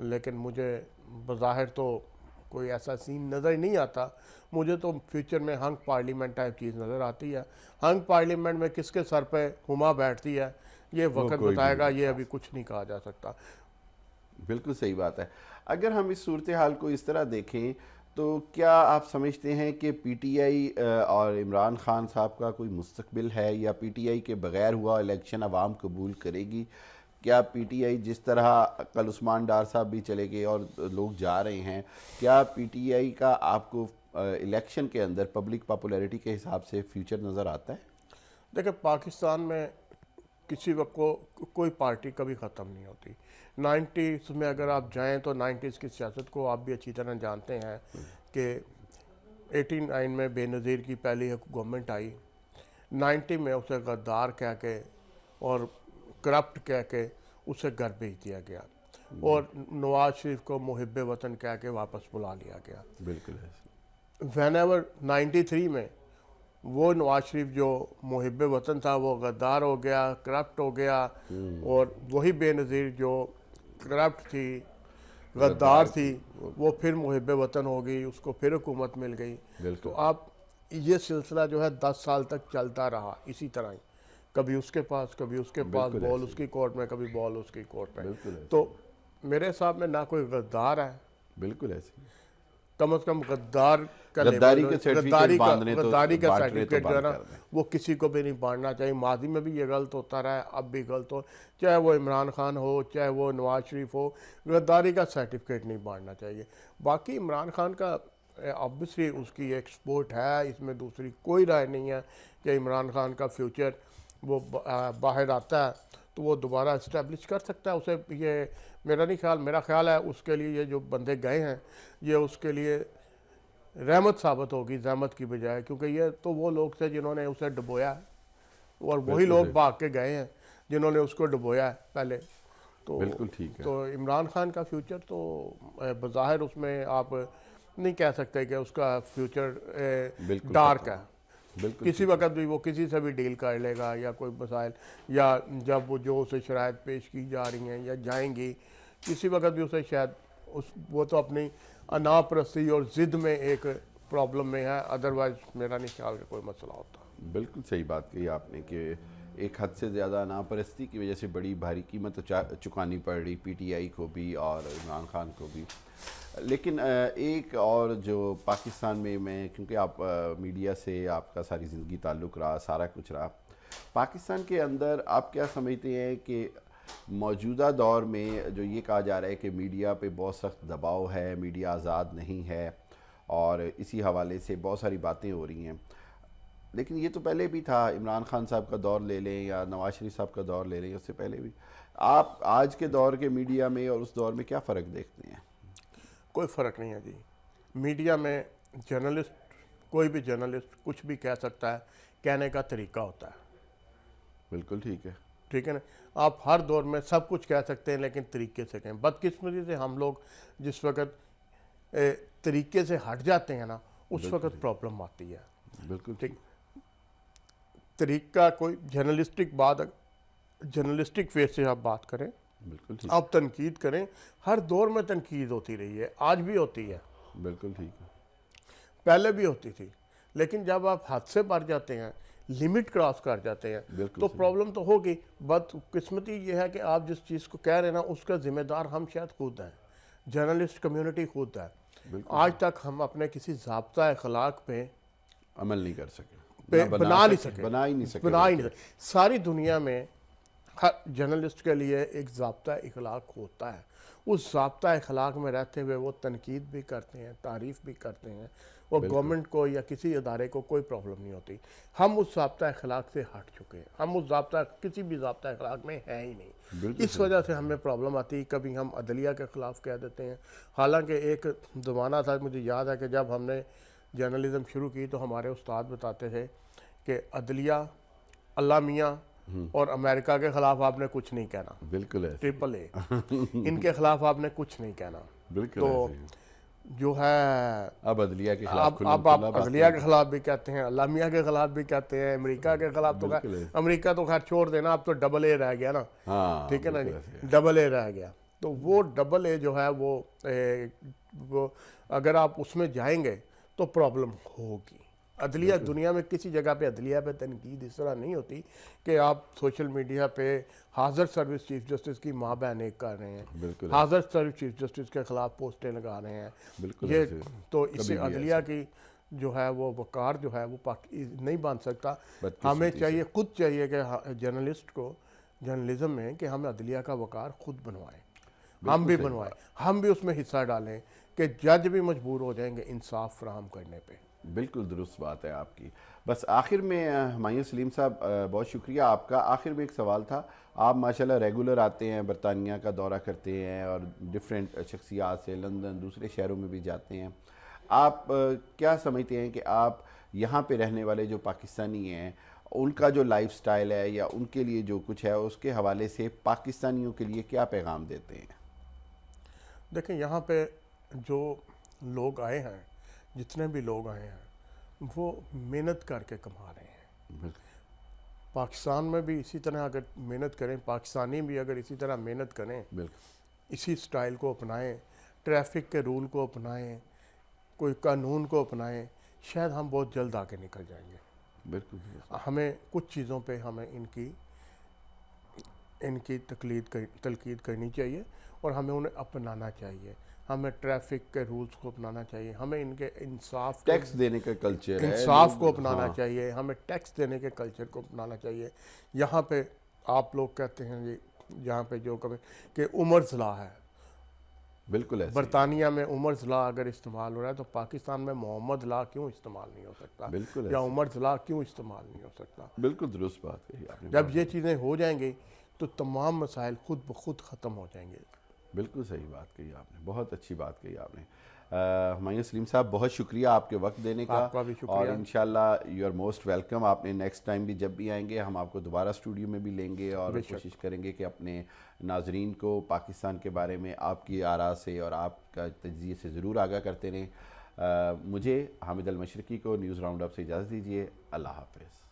لیکن مجھے بظاہر تو کوئی ایسا سین نظر ہی نہیں آتا. مجھے تو فیوچر میں ہنگ پارلیمنٹ ٹائپ چیز نظر آتی ہے. ہنگ پارلیمنٹ میں کس کے سر پہ ہما بیٹھتی ہے یہ وقت بتائے گا, یہ ابھی کچھ نہیں کہا جا سکتا. بالکل صحیح بات ہے. اگر ہم اس صورتحال کو اس طرح دیکھیں تو کیا آپ سمجھتے ہیں کہ پی ٹی آئی اور عمران خان صاحب کا کوئی مستقبل ہے, یا پی ٹی آئی کے بغیر ہوا الیکشن عوام قبول کرے گی؟ کیا پی ٹی آئی جس طرح کل عثمان ڈار صاحب بھی چلے گئے اور لوگ جا رہے ہیں, کیا پی ٹی آئی کا آپ کو الیکشن کے اندر پبلک پاپولیرٹی کے حساب سے فیوچر نظر آتا ہے؟ دیکھیں پاکستان میں کسی وقت کو کوئی پارٹی کبھی ختم نہیں ہوتی. 90s میں اگر آپ جائیں تو 90s کی سیاست کو آپ بھی اچھی طرح جانتے ہیں کہ 89 میں بے نظیر کی پہلی گورنمنٹ آئی, 90 میں اسے غدار کہہ کے اور کرپٹ کہہ کے اسے گھر بھیج دیا گیا, اور نواز شریف کو محب وطن کہہ کے واپس بلا لیا گیا. بالکل. وین ایور 93 میں وہ نواز شریف جو محب وطن تھا وہ غدار ہو گیا, کرپٹ ہو گیا, اور وہی بے نظیر جو کرپٹ تھی, غدار تھی, وہ پھر محب وطن ہو گئی, اس کو پھر حکومت مل گئی. تو آپ یہ سلسلہ جو ہے 10 سال تک چلتا رہا اسی طرح ہی, کبھی اس کے پاس کبھی اس کے پاس, بال اس کی کورٹ میں کبھی بال اس کی کورٹ میں. تو میرے حساب میں نہ کوئی غدار ہے, بالکل ایسے کم از کم غدار کا غداری کا سرٹیفکیٹ جو ہے نا وہ کسی کو بھی نہیں بانٹنا چاہیے. ماضی میں بھی یہ غلط ہوتا رہا ہے, اب بھی غلط ہو, چاہے وہ عمران خان ہو چاہے وہ نواز شریف ہو, غداری کا سرٹیفکیٹ نہیں بانٹنا چاہیے. باقی عمران خان کا آبویسلی اس کی ایک سپورٹ ہے, اس میں دوسری کوئی رائے نہیں ہے کہ عمران خان کا فیوچر وہ باہر آتا ہے تو وہ دوبارہ اسٹیبلش کر سکتا ہے اسے. یہ میرا خیال ہے اس کے لیے یہ جو بندے گئے ہیں یہ اس کے لیے رحمت ثابت ہوگی زحمت کی بجائے, کیونکہ یہ تو وہ لوگ تھے جنہوں نے اسے ڈبویا ہے, اور وہی لوگ بھاگ کے گئے ہیں جنہوں نے اس کو ڈبویا ہے پہلے. تو بالکل ٹھیک ہے. تو عمران خان کا فیوچر تو بظاہر اس میں آپ نہیں کہہ سکتے کہ اس کا فیوچر ڈارک ہے. کسی وقت بھی وہ کسی سے بھی ڈیل کر لے گا, یا کوئی مسائل, یا جب وہ جو اسے شرائط پیش کی جا رہی ہیں یا جائیں گی کسی وقت بھی اسے شاید وہ تو اپنی انا پرستی اور ضد میں ایک پرابلم میں ہے, ادروائز میرا نہیں خیال کہ کوئی مسئلہ ہوتا. بالکل صحیح بات کہی آپ نے کہ ایک حد سے زیادہ انا پرستی کی وجہ سے بڑی بھاری قیمت چکانی پڑ رہی پی ٹی آئی کو بھی اور عمران خان کو بھی. لیکن ایک اور جو پاکستان میں کیونکہ آپ میڈیا سے آپ کا ساری زندگی تعلق رہا, سارا کچھ رہا, پاکستان کے اندر آپ کیا سمجھتے ہیں کہ موجودہ دور میں جو یہ کہا جا رہا ہے کہ میڈیا پہ بہت سخت دباؤ ہے, میڈیا آزاد نہیں ہے, اور اسی حوالے سے بہت ساری باتیں ہو رہی ہیں, لیکن یہ تو پہلے بھی تھا. عمران خان صاحب کا دور لے لیں یا نواز شریف صاحب کا دور لے لیں, اس سے پہلے بھی. آپ آج کے دور کے میڈیا میں اور اس دور میں کیا فرق دیکھتے ہیں؟ کوئی فرق نہیں ہے جی. میڈیا میں جرنلسٹ, کوئی بھی جرنلسٹ کچھ بھی کہہ سکتا ہے, کہنے کا طریقہ ہوتا ہے. بالکل ٹھیک ہے. ٹھیک ہے نا, آپ ہر دور میں سب کچھ کہہ سکتے ہیں لیکن طریقے سے کہیں. بدقسمتی سے ہم لوگ جس وقت طریقے سے ہٹ جاتے ہیں نا اس وقت پرابلم آتی ہے. بالکل ٹھیک. طریقہ کوئی جرنلسٹک بات, جرنلسٹک فیس سے آپ بات کریں, آپ تنقید کریں. ہر دور میں تنقید ہوتی رہی ہے, آج بھی ہوتی ہے. بالکل ٹھیک ہے. پہلے بھی ہوتی تھی, لیکن جب آپ حد سے بڑھ جاتے ہیں, لمٹ کراس کر جاتے ہیں تو پرابلم تو ہوگی. بدقسمتی یہ ہے کہ آپ جس چیز کو کہہ رہے ہیں نا اس کا ذمہ دار ہم شاید خود ہیں, جرنلسٹ کمیونٹی خود ہے. آج تک ہم اپنے کسی ضابطہ اخلاق پہ عمل نہیں کر سکے, بنا ہی نہیں سکے. ساری دنیا میں ہر جرنلسٹ کے لیے ایک ضابطہ اخلاق ہوتا ہے. اس ضابطہ اخلاق میں رہتے ہوئے وہ تنقید بھی کرتے ہیں, تعریف بھی کرتے ہیں, اور گورنمنٹ کو یا کسی ادارے کو کوئی پرابلم نہیں ہوتی. ہم اس ضابطہ اخلاق سے ہٹ چکے ہیں, ہم اس کسی بھی ضابطہ اخلاق میں ہیں ہی نہیں. اس وجہ سے ہمیں پرابلم آتی ہے. کبھی ہم عدلیہ کے خلاف کہہ دیتے ہیں, حالانکہ ایک زمانہ تھا, مجھے یاد ہے کہ جب ہم نے جرنلزم شروع کی تو ہمارے استاد بتاتے تھے کہ عدلیہ, اللہ میاں اور امریکہ کے خلاف آپ نے کچھ نہیں کہنا. بالکل ہے. ٹرپل اے ان کے خلاف آپ نے کچھ نہیں کہنا. بالکل. تو جو ہے اب عدلیہ کے خلاف, اب آپ عدلیہ کے خلاف بھی کہتے ہیں, اللہ میاں کے خلاف بھی کہتے ہیں, امریکہ کے خلاف. تو امریکہ تو خیر چھوڑ دینا, اب تو ڈبل اے رہ گیا نا. ٹھیک ہے نا جی, ڈبل اے رہ گیا. تو وہ ڈبل اے جو ہے وہ اگر آپ اس میں جائیں گے تو پرابلم ہوگی. عدلیہ دنیا میں کسی جگہ پہ عدلیہ پہ تنقید اس طرح نہیں ہوتی کہ آپ سوشل میڈیا پہ حاضر سروس چیف جسٹس کی ماں بہن ایک کر رہے ہیں, بالکل حاضر سروس چیف جسٹس کے خلاف پوسٹیں لگا رہے ہیں. بالکل یہ ایسے تو اس سے کبھی بھی عدلیہ ایسے کی جو ہے وہ وقار جو ہے وہ نہیں بن سکتا. بدقسمتی ہمیں سے. چاہیے, خود چاہیے کہ جرنلسٹ کو جرنلزم میں کہ ہم عدلیہ کا وقار خود بنوائیں, ہم بھی صحیح بنوائیں, ہم بھی اس میں حصہ ڈالیں کہ جج بھی مجبور ہو جائیں گے انصاف فراہم کرنے پہ. بالکل درست بات ہے آپ کی. بس آخر میں ہمایوں سلیم صاحب بہت شکریہ آپ کا. آخر میں ایک سوال تھا, آپ ماشاءاللہ ریگولر آتے ہیں, برطانیہ کا دورہ کرتے ہیں اور ڈیفرنٹ شخصیات سے لندن دوسرے شہروں میں بھی جاتے ہیں. آپ کیا سمجھتے ہیں کہ آپ یہاں پہ رہنے والے جو پاکستانی ہیں ان کا جو لائف سٹائل ہے یا ان کے لیے جو کچھ ہے اس کے حوالے سے پاکستانیوں کے لیے کیا پیغام دیتے ہیں؟ دیکھیں یہاں پہ جو لوگ آئے ہیں, جتنے بھی لوگ آئے ہیں وہ محنت کر کے کما رہے ہیں. پاکستان میں بھی اسی طرح اگر محنت کریں, پاکستانی بھی اگر اسی طرح محنت کریں, بالکل اسی سٹائل کو اپنائیں, ٹریفک کے رول کو اپنائیں, کوئی قانون کو اپنائیں, شاید ہم بہت جلد آگے نکل جائیں گے. بالکل ہمیں کچھ چیزوں پہ ہمیں ان کی تلقید کرنی چاہیے اور ہمیں انہیں اپنانا چاہیے. ہمیں ٹریفک کے رولز کو اپنانا چاہیے, ہمیں ان کے انصاف ٹیکس دینے کا کلچر ہے, انصاف کو اپنانا چاہیے, ہمیں ٹیکس دینے کے کلچر کو اپنانا چاہیے. یہاں پہ آپ لوگ کہتے ہیں جی یہاں پہ جو کہ عمرز لا ہے, بالکل ایسے برطانیہ میں عمرز لا اگر استعمال ہو رہا ہے تو پاکستان میں محمد لا کیوں استعمال نہیں ہو سکتا, بالکل یا ایسے عمرز لا کیوں استعمال نہیں ہو سکتا. بالکل درست بات کہی آپ نے. جب یہ چیزیں ہو جائیں گی تو تمام مسائل خود بخود ختم ہو جائیں گے. بالکل صحیح بات کہی آپ نے, بہت اچھی بات کہی آپ نے. ہمایوں سلیم صاحب بہت شکریہ آپ کے وقت دینے کا, آپ کا بھی شکریہ. اور انشاءاللہ یو آر موسٹ ویلکم. آپ نے نیکسٹ ٹائم بھی جب بھی آئیں گے ہم آپ کو دوبارہ اسٹوڈیو میں بھی لیں گے اور کوشش کریں گے کہ اپنے ناظرین کو پاکستان کے بارے میں آپ کی آراء سے اور آپ کا تجزیے سے ضرور آگاہ کرتے رہیں. مجھے حامد المشرقی کو نیوز راؤنڈ اپ سے اجازت دیجیے. اللہ حافظ.